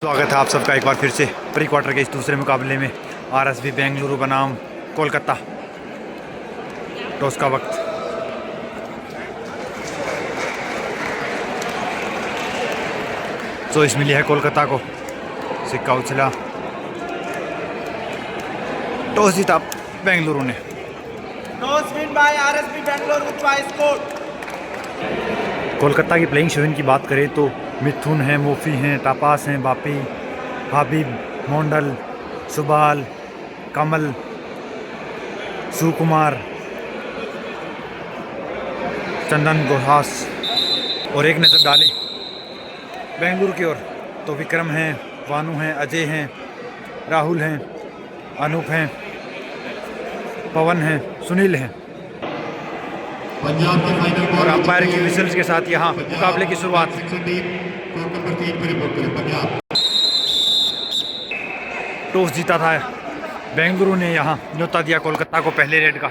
स्वागत है आप सबका एक बार फिर से प्री क्वार्टर के इस दूसरे मुकाबले में आरएसबी बेंगलुरु बनाम कोलकाता। टॉस का वक्त। चॉइस मिली है कोलकाता को। सिक्का उछला, टॉस जीता बेंगलुरु ने। Toss win bye RSB Bengaluru with 5 score. Kolkata की प्लेइंग 11 की बात करें तो मिथुन हैं, मोफी हैं, टापास हैं, बापी, हाबिब, मोंडल, सुबाल, कमल, सुकुमार, चंदन गोहास और एक नज़र डालें बेंगलुरु की ओर तो विक्रम हैं, वानू हैं, अजय हैं, राहुल हैं, अनूप हैं, पवन हैं, सुनील हैं और अंपायर की विशल्स के साथ यहाँ मुकाबले की शुरुआत। टॉस जीता था बेंगलुरु ने, यहाँ न्योता दिया कोलकाता को पहले रेड का।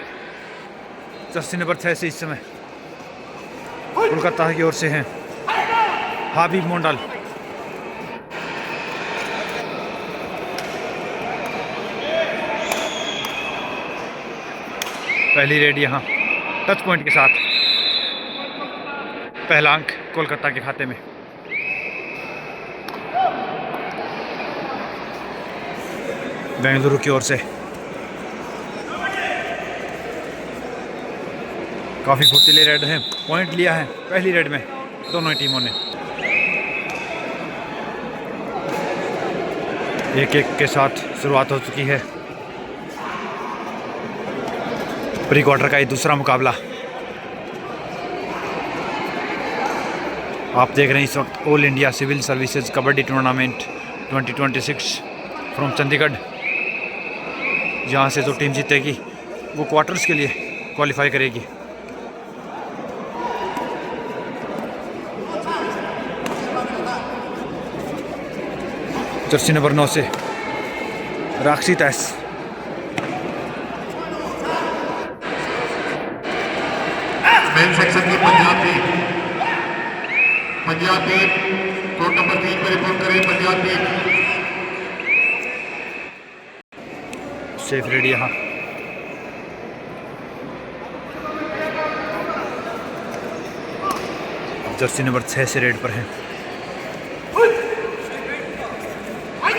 जर्सी नंबर 6 से इस समय कोलकाता की ओर से हैं हाबिब मोंडल। पहली रेड यहाँ टच पॉइंट के साथ, पहला अंक कोलकाता के खाते में। बेंगलुरु की ओर से काफ़ी फुर्तीले रेड हैं, पॉइंट लिया है पहली रेड में दोनों टीमों ने। एक एक के साथ शुरुआत हो चुकी है प्री क्वार्टर का ये दूसरा मुकाबला। आप देख रहे हैं इस वक्त all India civil services kabaddi tournament 2026 from Chandigarh. यहाँ से जो टीम जीतेगी वो क्वार्टर्स के लिए क्वालिफाई करेगी। जर्सी नंबर 9 से राक्षी तैस। मेन सेक्शन की पंजाब टीम कोर्ट नंबर 3 पर रिपोर्ट करें। पंजाब टीम सेफ रेडी यहाँ। जर्सी नंबर 6 से रेड पर हैं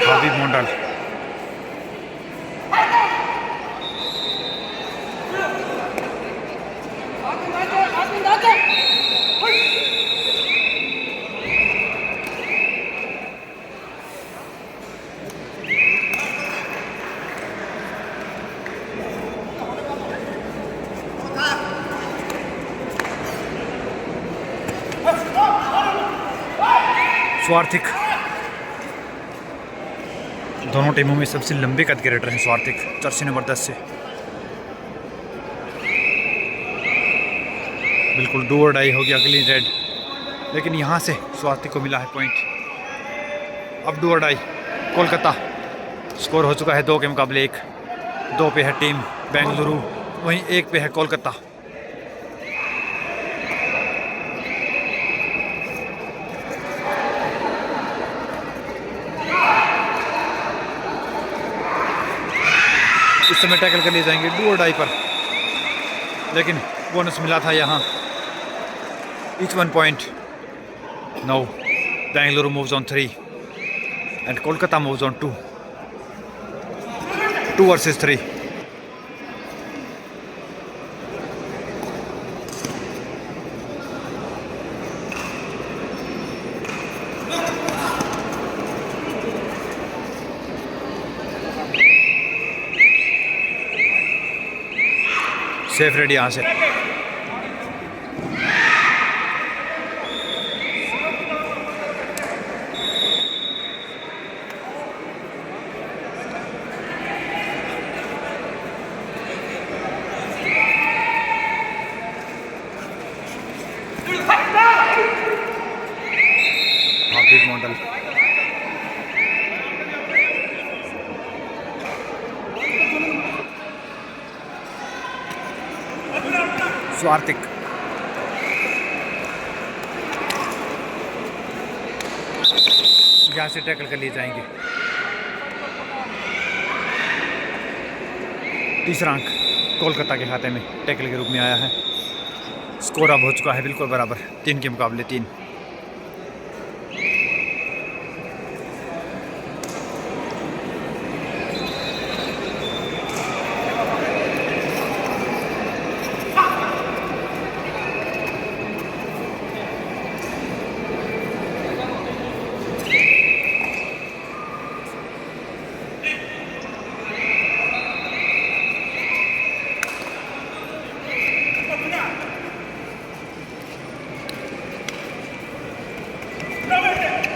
हाबिब मोंडल। स्वार्थिक, दोनों टीमों में सबसे लंबे कद के रेडर हैं स्वार्थिक, जर्सी नंबर 10 से। बिल्कुल डू और डाई हो गया अगली रेड, लेकिन यहाँ से स्वार्थिक को मिला है पॉइंट। अब डू और डाई कोलकाता। स्कोर हो चुका है 2 के मुकाबले 1। 2 पे है टीम बेंगलुरु, वहीं 1 पे है कोलकाता। इस समय टैकल कर लिए जाएंगे डू और डाई पर, लेकिन बोनस मिला था यहाँ each 1 point. Now Bangalore moves on 3 and Kolkata moves on 2. 2 versus 3. Safe ready यहाँ से। हाबिब मोंडल स्वार्थिक यहाँ से टैकल कर लिए जाएंगे। तीसरा अंक कोलकाता के खाते में टैकल के रूप में आया है। स्कोर अब हो चुका है बिल्कुल बराबर, 3 के मुकाबले 3।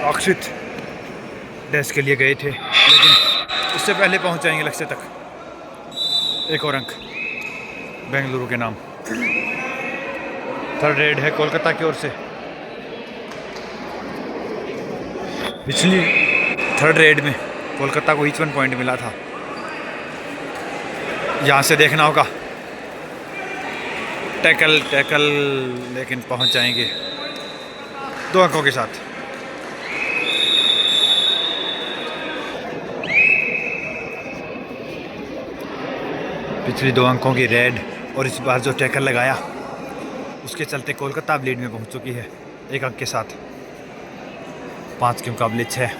अक्षित डैश के लिए गए थे, लेकिन उससे पहले पहुंच जाएंगे लक्ष्य तक। एक और अंक बेंगलुरु के नाम। थर्ड रेड है कोलकाता की ओर से। पिछली थर्ड रेड में कोलकाता को ईच 1 पॉइंट मिला था। यहाँ से देखना होगा टैकल टैकल, लेकिन पहुंच जाएंगे 2 अंकों के साथ। पिछली 2 अंकों की रेड और इस बार जो टैकल लगाया उसके चलते कोलकाता अब लीड में पहुंच चुकी है 1 अंक के साथ। 5 के मुकाबले 6।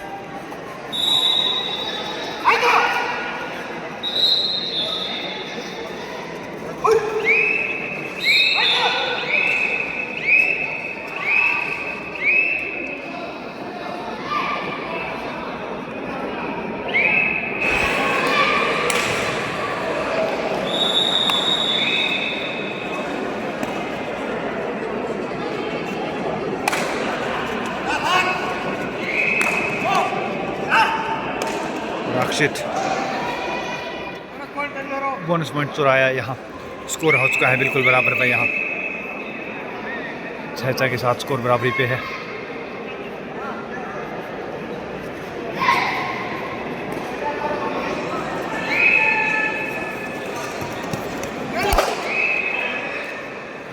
रक्षित बोनस पॉइंट चुराया। यहाँ स्कोर हो चुका है बिल्कुल बराबर पे। यहाँ 6-6 के साथ स्कोर बराबरी पे है।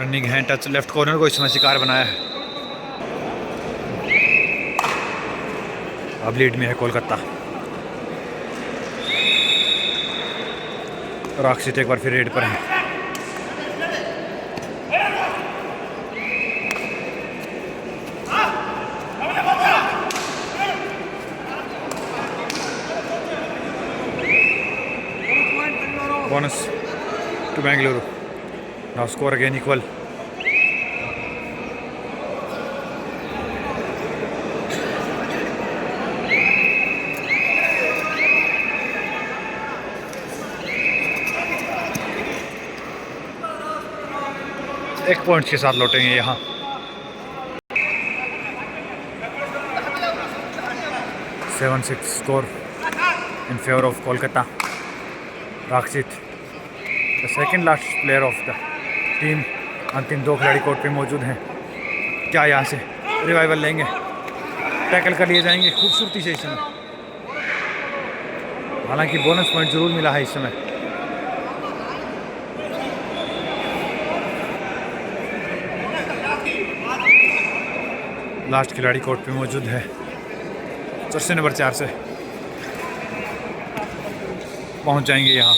Running hand touch left corner को इसमें शिकार बनाया है। अब लीड में है कोलकाता। रक्षित एक बार फिर रेड पर है। Bonus to Bengaluru. Now score again equal. एक पॉइंट के साथ लौटेंगे यहाँ। Seven 6 score in favour of Kolkata. Rakshit the second last player of the team. अंतिम 2 खिलाड़ी कोर्ट पे मौजूद हैं। क्या यहाँ से रिवाइवल लेंगे? टैकल कर लिए जाएंगे खूबसूरती से इस समय। हालांकि बोनस पॉइंट जरूर मिला है इस समय। लास्ट खिलाड़ी कोर्ट पे मौजूद है। जर्सी नंबर 4 से पहुंच जाएंगे यहाँ।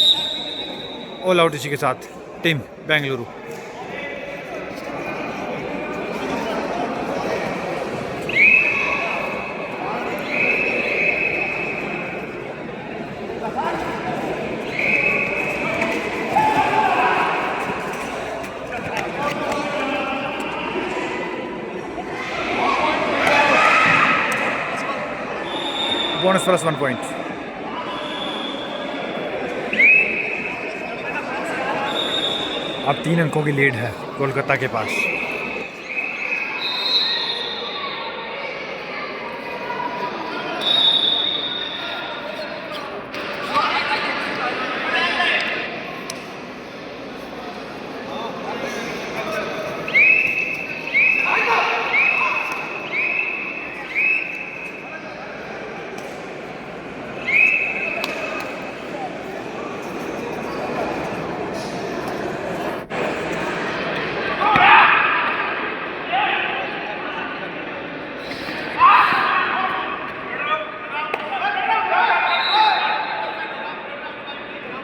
ऑल आउट इसी के साथ team Bengaluru. Bonus plus 1 point. अब 3 अंकों की लीड है कोलकाता के पास।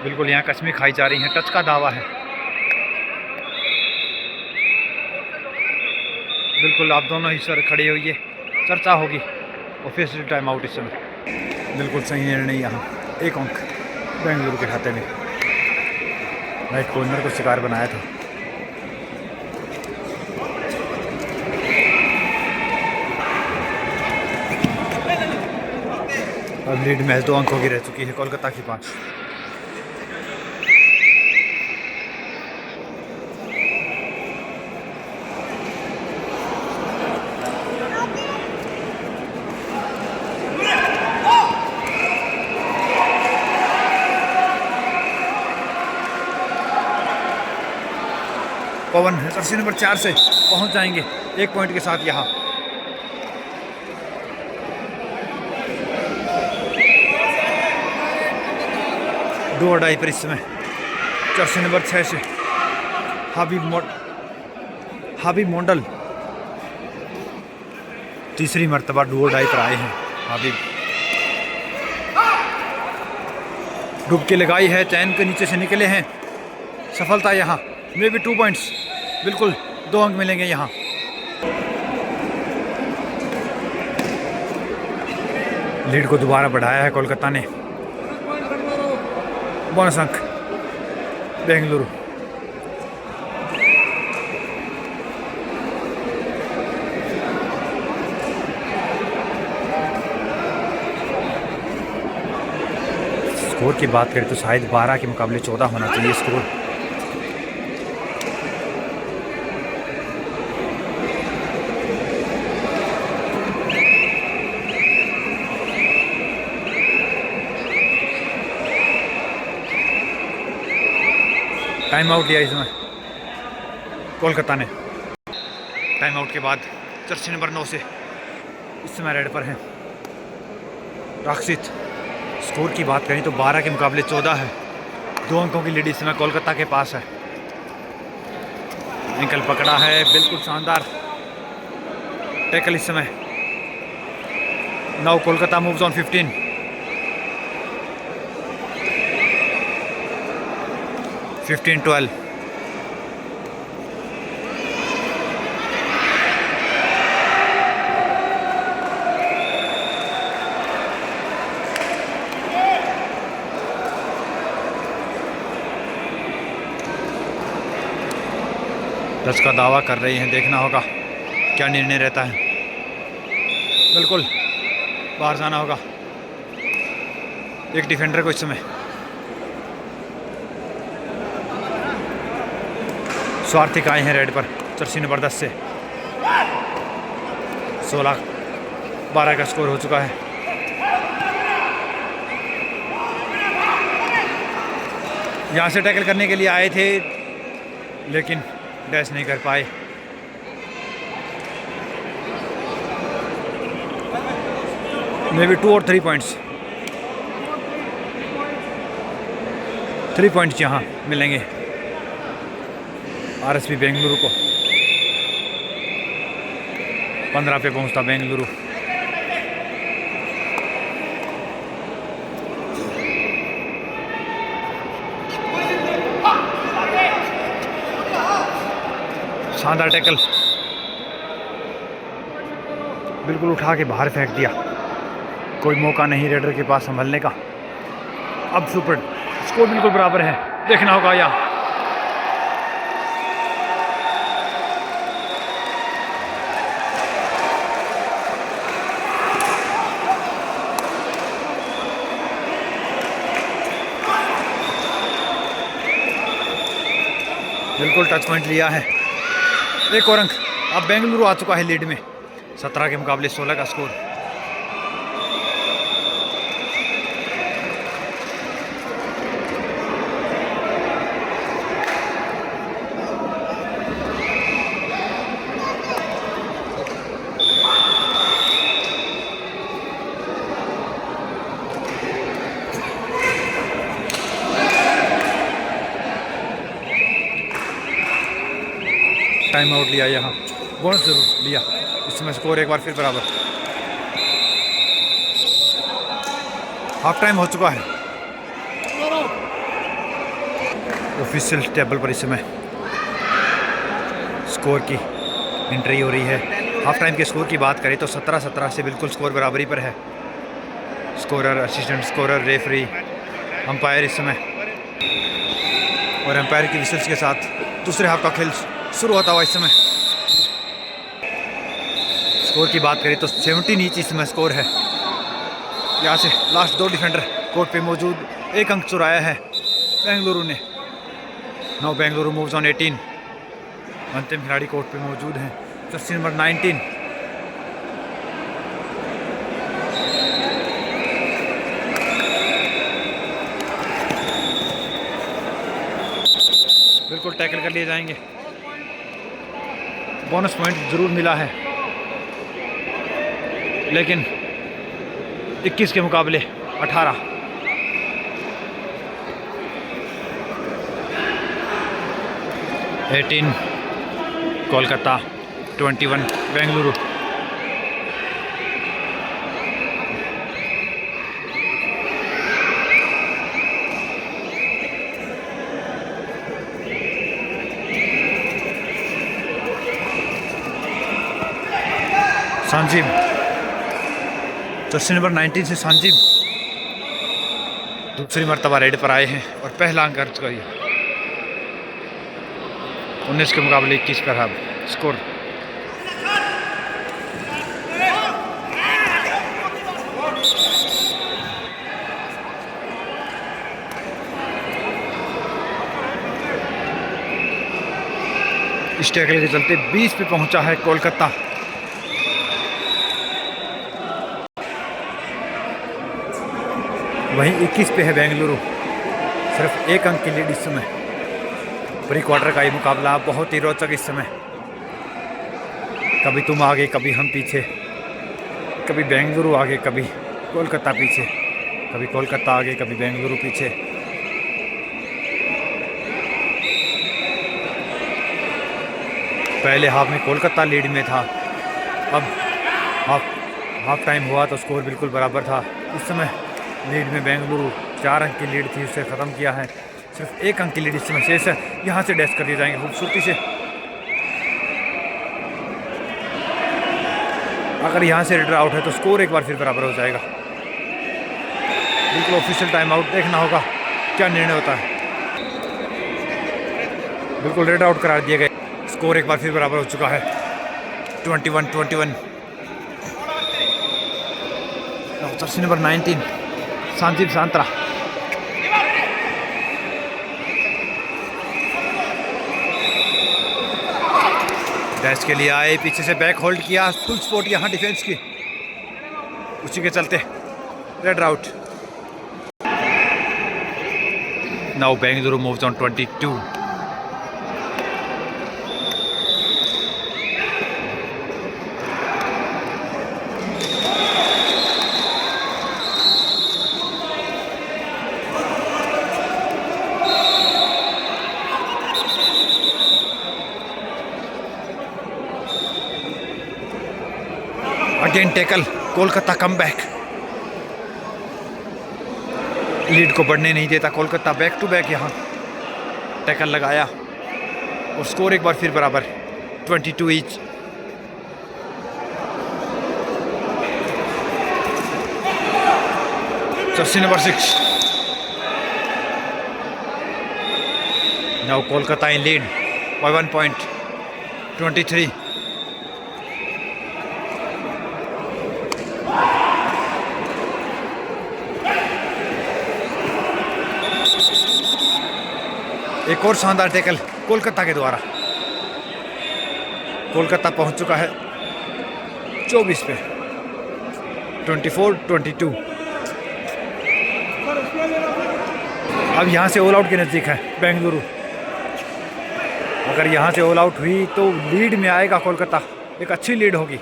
बिल्कुल यहाँ कस्में खाई जा रही हैं, टच का दावा है। बिल्कुल आप दोनों ही सर खड़े होइए, चर्चा होगी। ऑफिशियल टाइम आउट इस समय। बिल्कुल सही निर्णय यहाँ, 1 अंक बेंगलुरु के खाते में। राइट कॉर्नर को शिकार बनाया था। अब लीड मैच 2 अंकों की रह चुकी है, कोलकाता की 5। पवन जर्सी नंबर 4 से पहुंच जाएंगे 1 पॉइंट के साथ यहाँ। दो अढ़ाई पर इस समय जर्सी नंबर 6 से हाबिब मोंडल तीसरी मर्तबा डुओ डाई पर आए हैं। हाबिब डुबकी लगाई है, चैन के नीचे से निकले हैं। सफलता यहाँ में भी 2 पॉइंट्स, बिल्कुल 2 अंक मिलेंगे यहाँ। लीड को दोबारा बढ़ाया है कोलकाता ने। बोनस अंक बेंगलुरु। स्कोर की बात करें तो शायद 12 के मुकाबले 14 होना चाहिए स्कोर। टाइम आउट लिया इसमें कोलकाता ने। टाइम आउट के बाद जर्सी नंबर 9 से इस समय रेड पर हैं रक्षित। स्कोर की बात करें तो 12 के मुकाबले 14 है। 2 अंकों की लीड इस समय कोलकाता के पास है। एंकल पकड़ा है, बिल्कुल शानदार टैकल इस समय। Now Kolkata moves on 15। 15-12। Touch का दावा कर रही हैं, देखना होगा क्या निर्णय रहता है। बिल्कुल बाहर जाना होगा। एक डिफेंडर को इस समय स्वार्थिक आए हैं रेड पर जर्सी नंबर 10 से। 16-12 का स्कोर हो चुका है। यहाँ से टैकल करने के लिए आए थे लेकिन डैश नहीं कर पाए। मे बी 2 और 3 पॉइंट्स। 3 पॉइंट्स यहाँ मिलेंगे आरएसबी बेंगलुरु को। 15 पे पहुंचता बेंगलुरु। शानदार टैकल, बिल्कुल उठा के बाहर फेंक दिया। कोई मौका नहीं रेडर के पास संभलने का। अब सुपर स्कोर बिल्कुल बराबर है, देखना होगा यहाँ। बिल्कुल टच पॉइंट लिया है। 1 और अंक। अब बेंगलुरु आ चुका है लीड में 17 के मुकाबले 16 का स्कोर। टाइम आउट लिया यहाँ, बोनस जरूर लिया। इसमें स्कोर एक बार फिर बराबर। हाफ टाइम हो चुका है। ऑफिशियल टेबल पर इस समय स्कोर की एंट्री हो रही है। हाफ टाइम के स्कोर की बात करें तो 17-17 से बिल्कुल स्कोर बराबरी पर है। Scorer, assistant scorer, referee, umpire इस समय, और अंपायर की विशल्स के साथ दूसरे हाफ का खेल शुरू होता हुआ इस समय। स्कोर की बात करें तो 17 ईच इस समय स्कोर है। यहाँ से लास्ट 2 डिफेंडर कोर्ट पे मौजूद, 1 अंक चुराया है बेंगलुरु ने। Now Bengaluru moves on 18। अंतिम खिलाड़ी कोर्ट पे मौजूद हैं, जर्सी नंबर 19। बिल्कुल टैकल कर लिए जाएंगे। बोनस पॉइंट जरूर मिला है, लेकिन 21 के मुकाबले 18। कोलकाता, 21 बेंगलुरु। संजीव, जर्सी नंबर 19 से संजीव दूसरी मर्तबा रेड पर आए हैं और पहला अंक अर्ज किया। 19 के मुकाबले 21 पर है स्कोर। इस टैकल के चलते 20 पे पहुंचा है कोलकाता। वहीं 21 पे है बेंगलुरु। सिर्फ 1 अंक की लीड इस समय। प्री क्वार्टर का ये मुकाबला बहुत ही रोचक इस समय। कभी तुम आगे, कभी हम पीछे, कभी बेंगलुरु आगे, कभी कोलकाता पीछे, कभी कोलकाता आगे, कभी बेंगलुरु पीछे। पहले हाफ में कोलकाता लीड में था, अब हाफ टाइम हुआ तो स्कोर बिल्कुल बराबर था। इस समय लीड में बेंगलुरु, 4 अंक की लीड थी, उसे ख़त्म किया है। सिर्फ 1 अंक की लीड इस समय शेष है। यहाँ से डैश कर दिए जाएंगे खूबसूरती से। अगर यहाँ से रेडर आउट है तो स्कोर एक बार फिर बराबर हो जाएगा। बिल्कुल ऑफिशियल टाइम आउट देखना होगा क्या निर्णय होता है। बिल्कुल रेड आउट करार दिए गए। स्कोर एक बार फिर बराबर हो चुका है, 21-21। Jersey number 19 Sanjeev Santra. Dash के लिए आए, पीछे से बैक होल्ड किया, फुल सपोर्ट यहाँ डिफेंस की, उसी के चलते raid out. Now Bengaluru moves on 22। Again tackle, Kolkata come back. Lead को बढ़ने नहीं देता कोलकाता। बैक टू बैक यहाँ टैकल लगाया और स्कोर एक बार फिर बराबर, 22 each. Jersey number 6। Now Kolkata in lead by 1 point, 23। एक और शानदार टैकल कोलकाता के द्वारा। कोलकाता पहुंच चुका है 24 पे, 24-22। अब यहाँ से ऑल आउट के नज़दीक है बेंगलुरु। अगर यहाँ से ऑल आउट हुई तो लीड में आएगा कोलकाता, एक अच्छी लीड होगी।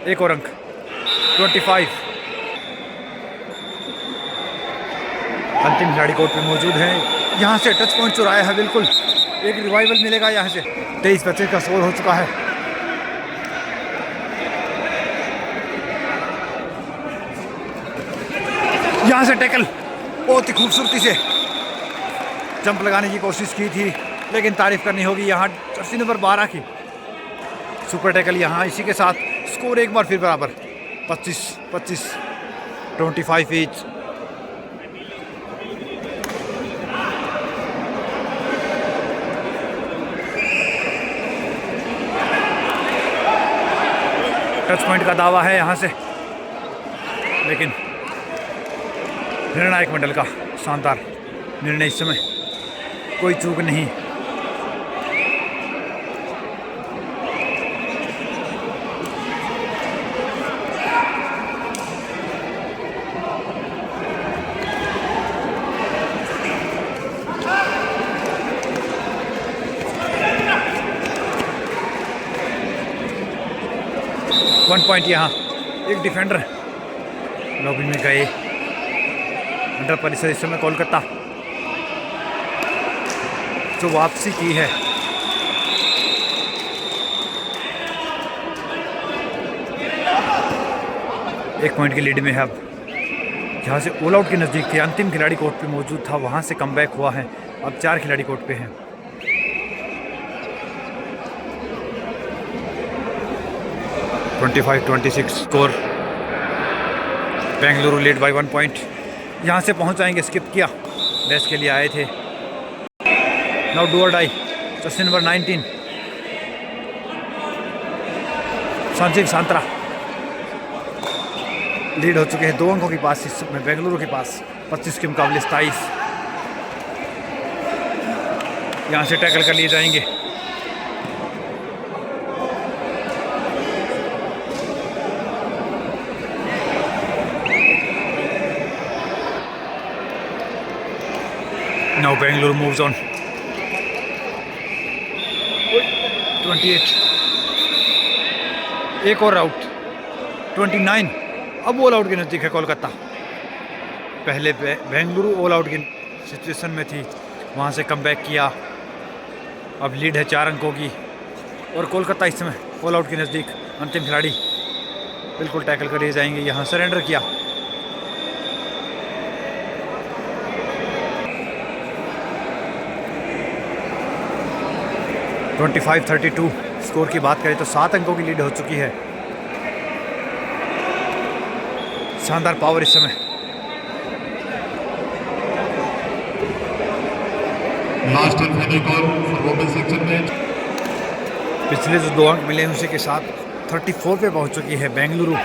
एक और अंक, 25। अंतिम खिलाड़ी कोर्ट पे मौजूद हैं। यहाँ से टच पॉइंट चुराया है, बिल्कुल एक रिवाइवल मिलेगा यहाँ से। 23-25 का स्कोर हो चुका है। यहाँ से टैकल बहुत ही खूबसूरती से जंप लगाने की कोशिश की थी, लेकिन तारीफ करनी होगी यहाँ जर्सी नंबर 12 की। सुपर टैकल यहाँ, इसी के साथ स्कोर एक बार फिर बराबर 25-25, 25 ईच। टच पॉइंट का दावा है यहाँ से, लेकिन निर्णायक मंडल का शानदार निर्णय, इस समय कोई चूक नहीं। वन पॉइंट यहाँ, एक डिफेंडर लॉबी में गए। अंडर परिसर इस समय कोलकाता जो वापसी की है। एक पॉइंट की लीड में है अब। जहाँ से ऑल आउट के नज़दीक थे, अंतिम खिलाड़ी कोर्ट पे मौजूद था, वहाँ से कमबैक हुआ है। अब 4 खिलाड़ी कोर्ट पे हैं। Twenty 25-26 score, Bengaluru lead by 1 point. यहाँ से पहुँच जाएंगे, स्किप किया, रेस के लिए आए थे। नाउ डू और die, jersey number 19 Sanjeev Santra lead हो चुके हैं 2 अंकों के पास इस समय बेंगलुरु के पास, 25 के मुकाबले 27। यहाँ से टैकल कर लिए जाएंगे। Now Bangalore moves on. 28, एक और आउट, 29। अब ऑल आउट के नज़दीक है कोलकाता। पहले बेंगलुरु ऑल आउट की सिचुएशन में थी, वहाँ से कमबैक किया। अब लीड है 4 अंकों की, और कोलकाता इस समय ऑल आउट के नज़दीक। अंतिम खिलाड़ी बिल्कुल टैकल कर लिए जाएंगे। यहाँ सरेंडर किया। ट्वेंटी 25-32 स्कोर की बात करें तो 7 अंकों की लीड हो चुकी है। शानदार पावर इस समय। Last and final call for women section match. पिछले जो 2 अंक मिले हैं उसी के साथ 34 पे पहुंच चुकी है बेंगलुरु।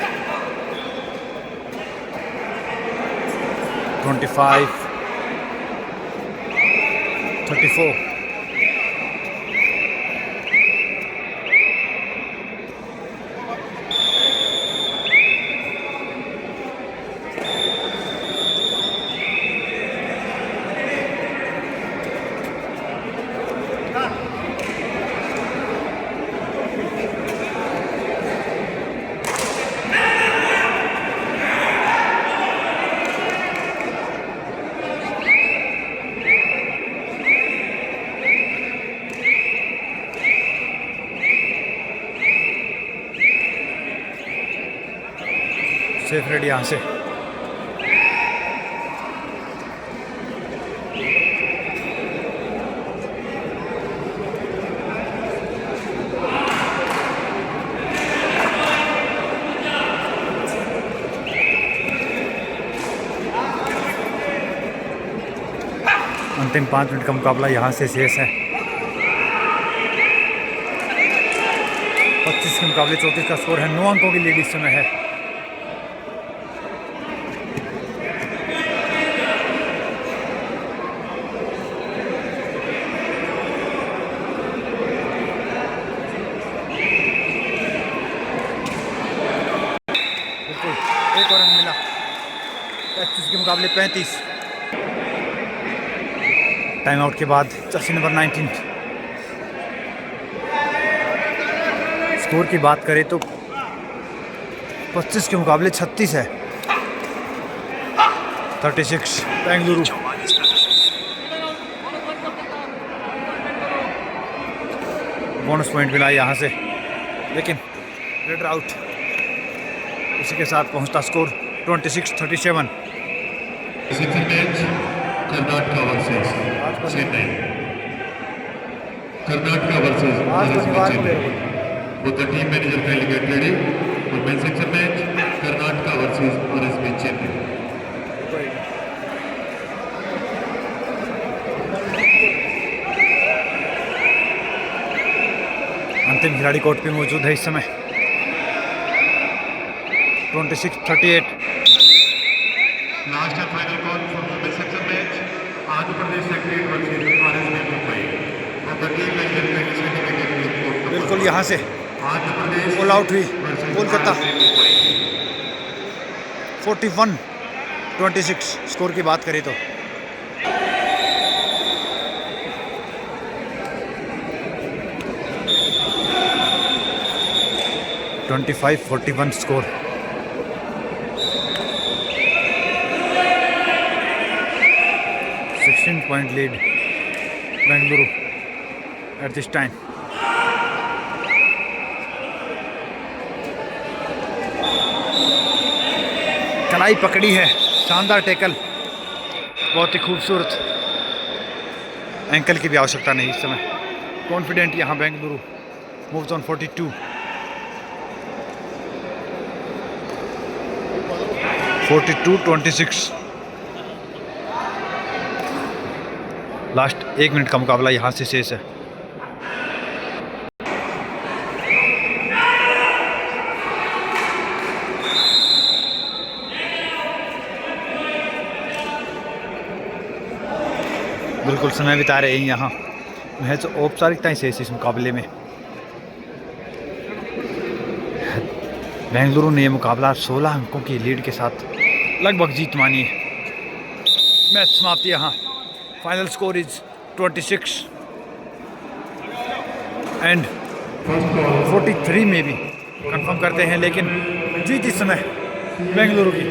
25, 34। सेफ रेड यहाँ से। अंतिम 5 मिनट का मुकाबला यहाँ से शेष है। 25 के मुकाबले 34 का स्कोर है। 9 अंकों की लीड इस समय है। बिल्कुल एक और रन मिला। 25 के मुकाबले 35। टाइम आउट के बाद जर्सी नंबर 19। स्कोर की बात करें तो 25 के मुकाबले 36 है। 36 बेंगलुरु। बोनस पॉइंट मिला यहाँ से, लेकिन रेडर आउट। इसी के साथ पहुँचता score 26-37। Karnataka versus Chennai Karnataka versus आज तो RSB Nivar Chennai player Would the team manager kindly get ready for men's section match Karnataka versus RSB Chennai. अंतिम खिलाड़ी कोर्ट पे मौजूद है इस समय 26-38। Last and final call for the men's section match Andhra Pradesh Secretariat versus RSB Mumbai. Would the team manager kindly send a report. बिल्कुल यहाँ से Andhra Pradesh ऑल आउट हुई versus Kolkata RSB Mumbai. 41-26 score की बात करें तो। (25-41) score. Point lead Bengaluru at this time. कलाई पकड़ी है, शानदार टैकल, बहुत ही खूबसूरत। एंकल की भी आवश्यकता नहीं इस समय। कॉन्फिडेंट यहाँ Bengaluru moves on 42। 42-26 last 1 minute का मुकाबला यहाँ से शेष है। बिल्कुल समय बिता रहे हैं यहाँ। महज औपचारिकताएं शेष इस मुकाबले में। बेंगलुरु ने यह मुकाबला 16 अंकों की लीड के साथ लगभग जीत मानी है। मैच समाप्ति यहाँ। फाइनल स्कोर इज 26 एंड 43 में भी कंफर्म करते हैं, लेकिन जीत इस समय बेंगलुरु की।